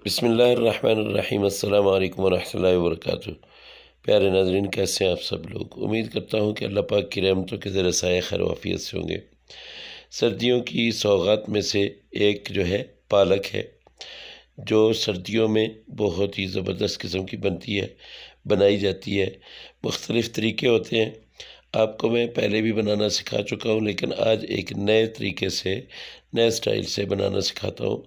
बिस्मिल्लाहिर्रहमानिर्रहीम अस्सलाम वालेकुम वरहमतुल्लाहि वबरकातुहू। प्यारे नाज़रीन, कैसे हैं आप सब लोग। उम्मीद करता हूँ कि अल्लाह पाक की रहमतों के ज़रिए साए खैर वाफ़ियत से होंगे। सर्दियों की सौगात में से एक जो है पालक है, जो सर्दियों में बहुत ही ज़बरदस्त किस्म की बनती है, बनाई जाती है। मुख्तलिफ़ तरीके होते हैं, आपको मैं पहले भी बनाना सिखा चुका हूँ, लेकिन आज एक नए तरीके से, नए स्टाइल से बनाना सिखाता हूँ।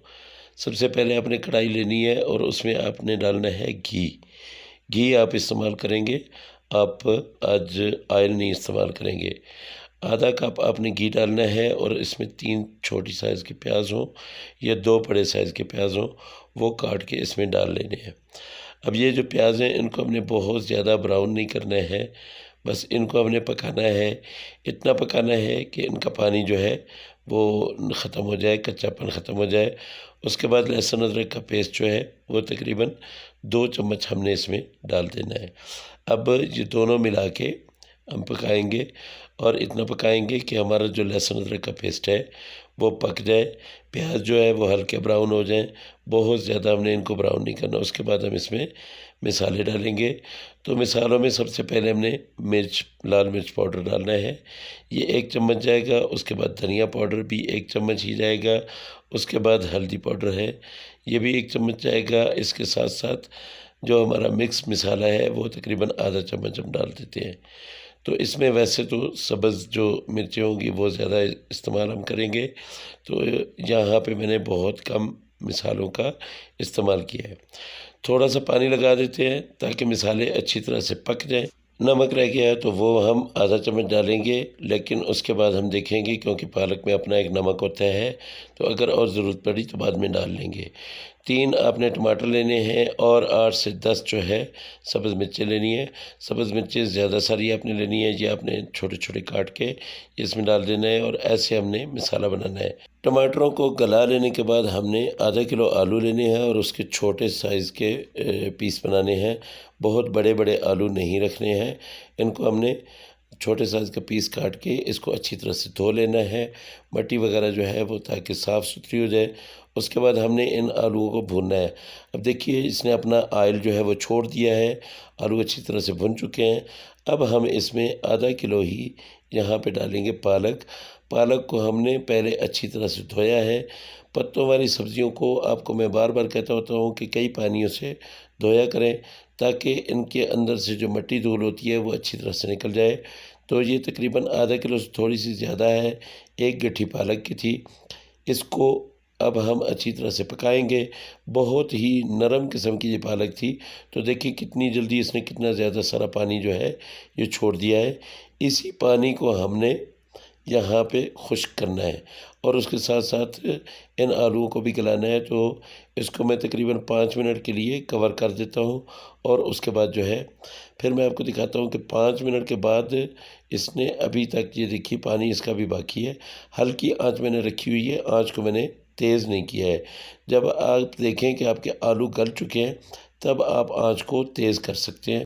सबसे पहले आपने कढ़ाई लेनी है और उसमें आपने डालना है घी। घी आप इस्तेमाल करेंगे, आप आज ऑयल नहीं इस्तेमाल करेंगे। आधा कप आपने घी डालना है और इसमें 3 छोटी साइज़ के प्याज हों या 2 बड़े साइज़ के प्याज हों, वो काट के इसमें डाल लेने हैं। अब ये जो प्याज हैं, इनको हमने बहुत ज़्यादा ब्राउन नहीं करना है, बस इनको हमने पकाना है। इतना पकाना है कि इनका पानी जो है वो ख़त्म हो जाए, कच्चापन ख़त्म हो जाए। उसके बाद लहसुन अदरक का पेस्ट जो है वो तकरीबन 2 चम्मच हमने इसमें डाल देना है। अब ये दोनों मिला के हम पकाएंगे और इतना पकाएंगे कि हमारा जो लहसुन अदरक का पेस्ट है वो पक जाए, प्याज जो है वो हल्के ब्राउन हो जाएं। बहुत ज़्यादा हमने इनको ब्राउन नहीं करना। उसके बाद हम इसमें मिसाले डालेंगे। तो मिसालों में सबसे पहले हमने लाल मिर्च पाउडर डालना है, ये 1 चम्मच जाएगा। उसके बाद धनिया पाउडर भी 1 चम्मच ही जाएगा। उसके बाद हल्दी पाउडर है, ये भी 1 चम्मच जाएगा। इसके साथ साथ जो हमारा मिक्स मिसाला है वो तकरीबन आधा चम्मच हम डाल देते हैं। तो इसमें वैसे तो सब्ज़ जो मिर्चें होंगी वो ज़्यादा इस्तेमाल हम करेंगे, तो यहाँ पे मैंने बहुत कम मिसालों का इस्तेमाल किया है। थोड़ा सा पानी लगा देते हैं ताकि मिसाले अच्छी तरह से पक जाएं। नमक रह गया है तो वो हम आधा चम्मच डालेंगे, लेकिन उसके बाद हम देखेंगे, क्योंकि पालक में अपना एक नमक होता है, तो अगर और ज़रूरत पड़ी तो बाद में डाल लेंगे। 3 आपने टमाटर लेने हैं और 8 से 10 जो है सब्ज़ मिर्चें लेनी है। सब्ज़ मिर्चें ज़्यादा सारी आपने लेनी है, ये आपने छोटे छोटे काट के इसमें डाल देना है और ऐसे हमने मसाला बनाना है। टमाटरों को गला लेने के बाद हमने आधा किलो आलू लेने हैं और उसके छोटे साइज़ के पीस बनाने हैं। बहुत बड़े बड़े आलू नहीं रखने हैं, इनको हमने छोटे साइज़ का पीस काट के इसको अच्छी तरह से धो लेना है, मट्टी वगैरह जो है वो ताकि साफ़ सुथरी हो जाए। उसके बाद हमने इन आलूओं को भूनना है। अब देखिए, इसने अपना ऑयल जो है वो छोड़ दिया है, आलू अच्छी तरह से भुन चुके हैं। अब हम इसमें आधा किलो ही यहाँ पे डालेंगे पालक। पालक को हमने पहले अच्छी तरह से धोया है। पत्तों वाली सब्ज़ियों को आपको मैं बार बार कहता होता हूँ कि कई पानियों से धोया करें, ताकि इनके अंदर से जो मिट्टी धूल होती है वो अच्छी तरह से निकल जाए। तो ये तकरीबन आधा किलो से थोड़ी सी ज़्यादा है, 1 गट्ठी पालक की थी। इसको अब हम अच्छी तरह से पकाएंगे। बहुत ही नरम किस्म की ये पालक थी, तो देखिए कितनी जल्दी इसने कितना ज़्यादा सारा पानी जो है ये छोड़ दिया है। इसी पानी को हमने यहाँ पे खुश्क करना है और उसके साथ साथ इन आलूओं को भी गलाना है। तो इसको मैं तकरीबन 5 मिनट के लिए कवर कर देता हूँ और उसके बाद जो है फिर मैं आपको दिखाता हूँ कि 5 मिनट के बाद इसने अभी तक, ये देखिए पानी इसका भी बाकी है। हल्की आंच मैंने रखी हुई है, आंच को मैंने तेज़ नहीं किया है। जब आप देखें कि आपके आलू गल चुके हैं तब आप आंच को तेज़ कर सकते हैं,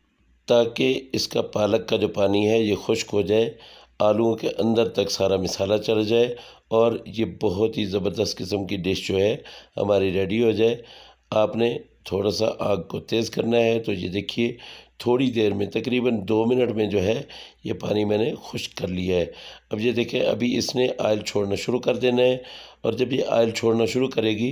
ताकि इसका पालक का जो पानी है ये खुश्क हो जाए, आलूओं के अंदर तक सारा मसाला चढ़ जाए और ये बहुत ही ज़बरदस्त किस्म की डिश जो है हमारी रेडी हो जाए। आपने थोड़ा सा आग को तेज़ करना है। तो ये देखिए, थोड़ी देर में तकरीबन 2 मिनट में जो है ये पानी मैंने खुश्क कर लिया है। अब ये देखें, अभी इसने ऑयल छोड़ना शुरू कर देना है और जब ये ऑयल छोड़ना शुरू करेगी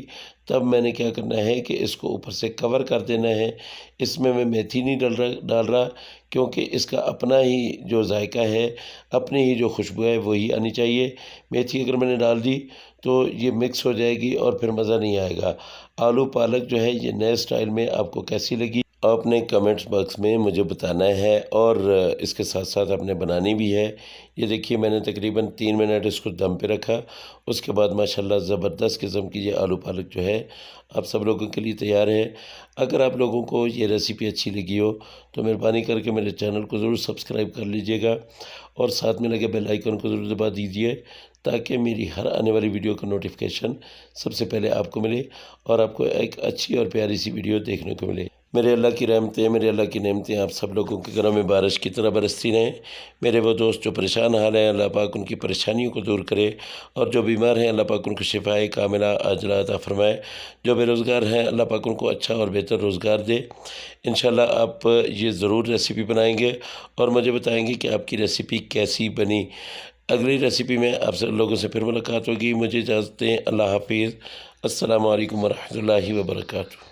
तब मैंने क्या करना है कि इसको ऊपर से कवर कर देना है। इसमें मैं मेथी नहीं डाल रहा, क्योंकि इसका अपना ही जो जायका है, अपनी ही जो खुशबू है वही आनी चाहिए। मेथी अगर मैंने डाल दी तो ये मिक्स हो जाएगी और फिर मज़ा नहीं आएगा। आलू पालक जो है ये नए स्टाइल में आपको कैसी लगी, आपने कमेंट्स बॉक्स में मुझे बताना है और इसके साथ साथ आपने बनानी भी है। ये देखिए, मैंने तकरीबन 3 मिनट इसको दम पे रखा। उसके बाद माशाल्लाह ज़बरदस्त किस्म की ये आलू पालक जो है आप सब लोगों के लिए तैयार है। अगर आप लोगों को ये रेसिपी अच्छी लगी हो तो मेहरबानी करके मेरे चैनल को ज़रूर सब्सक्राइब कर लीजिएगा और साथ में लगे बेल आइकन को ज़रूर दबा दीजिए, ताकि मेरी हर आने वाली वीडियो का नोटिफिकेशन सबसे पहले आपको मिले और आपको एक अच्छी और प्यारी सी वीडियो देखने को मिले। मेरे अल्लाह की रहमतें, मेरे अल्लाह की नेमतें आप सब लोगों के घरों में बारिश की तरह बरसती रहें। मेरे वो दोस्त जो परेशान हाल हैं, अल्लाह पाक उनकी परेशानियों को दूर करे, और जो बीमार हैं अल्लाह पाक उनको शिफाए कामिला आजिला अता फ़रमाए। जो बेरोज़गार हैं अल्लाह पाक उनको अच्छा और बेहतर रोज़गार दे। इंशाअल्लाह आप ये ज़रूर रेसिपी बनाएंगे और मुझे बताएंगे कि आपकी रेसिपी कैसी बनी। अगली रेसिपी में आप सब लोगों से फिर मुलाकात होगी। मुझे इजाज़त दें। अल्लाह हाफ़िज़। अस्सलामु अलैकुम वरहमतुल्लाहि वबरकातुहू।